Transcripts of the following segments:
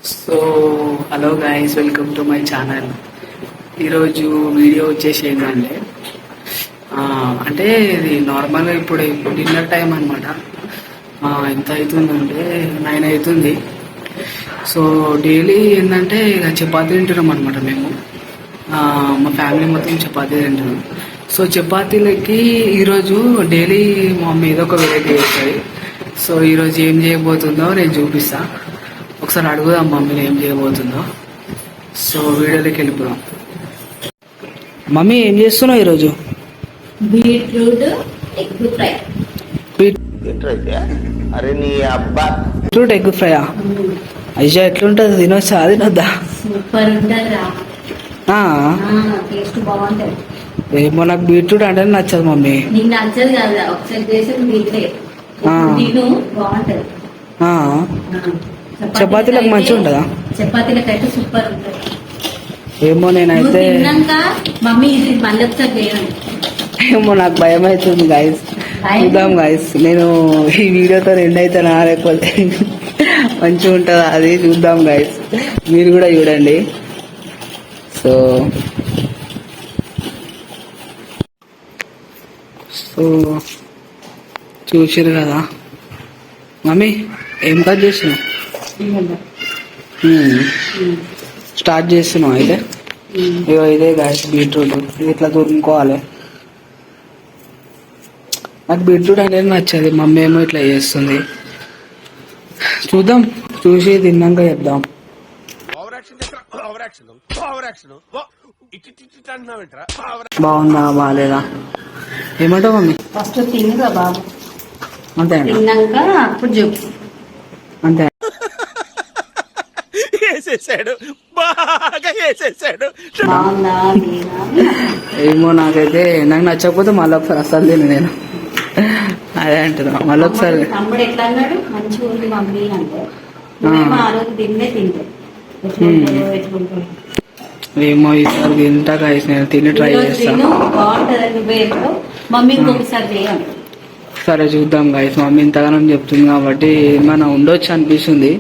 So hello guys, welcome to my channel. ఈరోజు video వచ్చేసి ఏంటంటే అంటే ఇది నార్మల్గా ఇప్పుడు డిన్నర్ టైం అనమాట. ఎంత అవుతుందంటే 9 అవుతుంది. సో డైలీ ఏంటంటే ఇక చపాతీ తింటున్నాం అనమాట మేము. మా ఫ్యామిలీ మొత్తం చపాతీ తింటున్నాం. సో చపాతీలకి ఈరోజు డైలీ మా మమ్మీ ఏదో ఒక వెరైటీ చేస్తుంది. సో ఈరోజు ఏం చేయబోతుందో నేను చూపిస్తా. ఒకసారి అడుగుదాం మమ్మీని ఏం చేయబోతుందో. సో వీడియోలోకి వెళ్ళిపోదాం. మమ్మీ ఏం చేస్తున్నావు ఈరోజు? Beetroot egg fry. అరే నీ అబ్బా, బీట్రూట్ ఎగ్ ఫ్రైయా? అయ్యా ఎట్లుంటుంది, తినొచ్చా తినొద్దా? సూపర్ ఉంటుంది రా, టేస్ట్ బాగుంటది. ఏమో నాకు బీట్రూట్ అంటే నచ్చదు మమ్మీ. నీకు నచ్చదు కదా, ఒకసారి చేసి బీట్రూట్ తిను, బాగుంటది. చపాతీలకు మంచిగా ఉంటుందా? చపాతీలకు అయితే సూపర్ ఉంటుంది. ఏమో నేనైతే తిన్నాక మమ్మీ ఇది మళ్ళీ ఒకసారి చేయండి. ఏమో నాకు భయం అవుతుంది గైస్. చూద్దాం గైస్, నేను ఈ వీడియోతో ఎండ్ అవుతానా లేకపోతే మంచిగా ఉంటుందా అది చూద్దాం గైస్. మీరు కూడా చూడండి. సో సో చూసారు కదా మమ్మీ, ఏం కట్ చేసినావు? స్టార్ట్ చేస్తున్నావు అయితే. ఇగో ఇదే గాయస్ బీట్రూట్, ఇట్లా తురుముకోవాలి. నాకు బీట్రూట్ అనేది నచ్చదు, మమ్మీ ఏమో ఇట్లా చేస్తుంది. చూద్దాం, చూసి తిన్నాక చెప్దాం. బాగుందా బాగాలేదా ఏమంటావు మమ్మీ? ఫస్ట్ తినుగా బాబు, అంతే తిన్నాక అప్పుడు చెప్పు. అంతే. వేసేసాడు, బాగా వేసేసాడు. బాగుందా లేదా? ఏమో నాకైతే నాకు నచ్చకపోతే మళ్ళీ ఒకసారి అసలు తిను నేను. అదే అంటున్నా, మళ్ళీ ఒకసారి. తమ్ముడు ఎట్లా అన్నాడు, మంచిగా ఉంది మమ్మీ అంటే. నువ్వేమో ఆ రోజు తిన్నే తింటే ఎట్లుంటావు. ఏమో ఈసారి తింటా గాయస్, నేను తిని ట్రై చేస్తా. బాగుంటుంది, నువ్వే మమ్మీ ఇంకొకసారి చేయాలి. సరే చూద్దాం గాయస్, మమ్మీ ఇంతగానం చెప్తుంది కాబట్టి ఏమైనా ఉండొచ్చు అనిపిస్తుంది.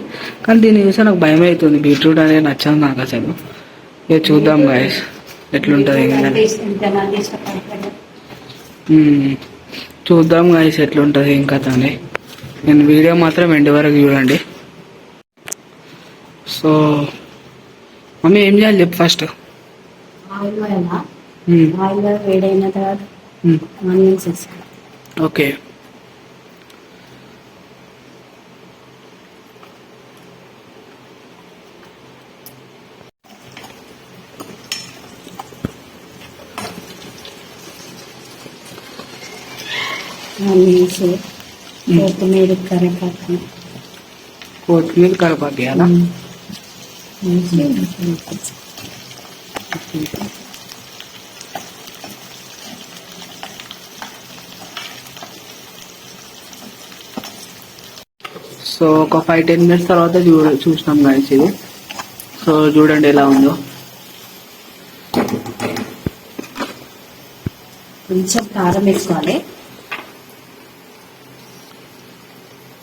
కానీ దీన్ని చూస్తే నాకు భయం అవుతుంది. బీట్రూట్ అనేది నచ్చదు నాకు అసలు. ఇక చూద్దాం గాయస్ ఎట్లుంటుంది. చూద్దాం గాయస్ ఎట్లుంటుంది ఇంకా తనే. నేను వీడియో మాత్రం ఎండ్ వరకు చూడండి. సో మమ్మీ ఏం చేయాలి చెప్పు ఫస్ట్. ఆయిల్ వేడైన తర్వాత ఆనియన్స్ వేసుకోవాలి. ఓకే. ఆనియన్స్, కొత్తిమీర, కరివేపాకు. కొత్తిమీర కరివేపాకు వేయాలా? సో ఒక 5-10 మినిట్స్ తర్వాత చూసినాం గాయస్ ఇది. సో చూడండి ఎలా ఉందో. కొంచెం కారం వేసుకోవాలి,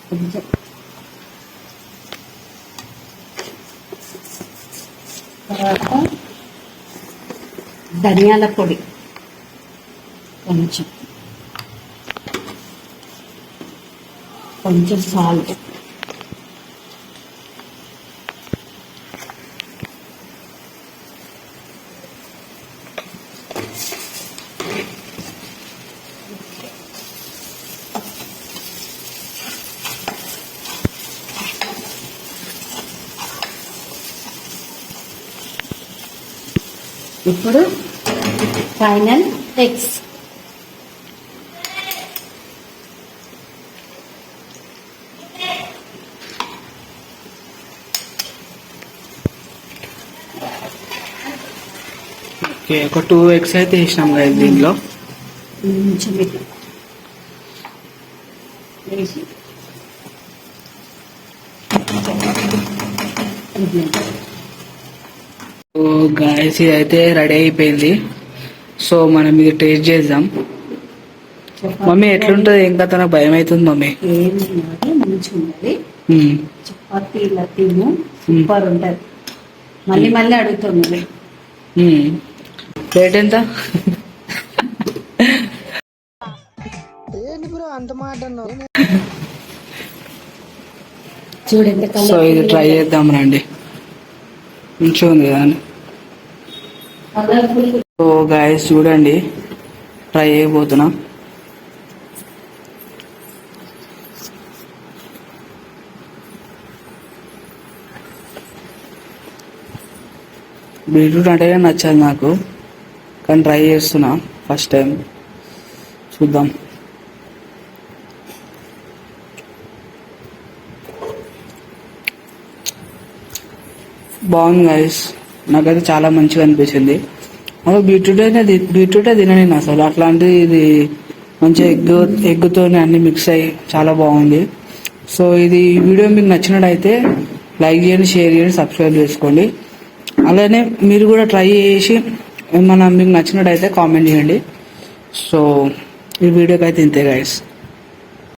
కొంచెం తర్వాత ధనియాల పొడి కొంచెం, కొంచెం సాల్ట్, ఇప్పుడు ఫైనల్ ఎగ్స్. ఓకే, ఒక 2 eggs అయితే వేసినాం కదా దీనిలో. కొంచెం వేసి గాయస్ ఇది అయితే రెడీ అయిపోయింది. సో మనం ఇది టేస్ట్ చేద్దాం. మమ్మీ ఎట్లుంటది? ఇంకా తన భయం అవుతుంది మమ్మీ. మంచిగా ఉన్నది. చపాతీల తిను సూపర్ ఉంటుంది. మళ్ళీ మళ్ళీ అడుగుతుంది. రేట్ ఎంత? చూడు ఎంత సో ఇది ట్రై చేద్దాం రండి. మంచిగా ఉంది కదా. కలర్ఫుల్. సో గాయస్ చూడండి, ట్రై చేయబోతున్నా. బీట్రూట్ అంటే నచ్చదు నాకు, కానీ ట్రై చేస్తున్నా ఫస్ట్ టైం. చూద్దాం. బాగుంది గైస్, నాకైతే చాలా మంచిగా అనిపించింది. అసలు బీట్రూటే తినను అసలు. అట్లాంటిది ఇది మంచిగా ఎగ్గుతోనే అన్ని మిక్స్ అయ్యి చాలా బాగుంది. సో ఇది వీడియో మీకు నచ్చినట్టయితే లైక్ చేయండి, షేర్ చేయండి, సబ్స్క్రైబ్ చేసుకోండి. అలానే మీరు కూడా ట్రై చేసి ఏమన్నా మీకు నచ్చినట్టయితే కామెంట్ చేయండి. సో ఈ వీడియోకి అయితే ఇంతే గైస్.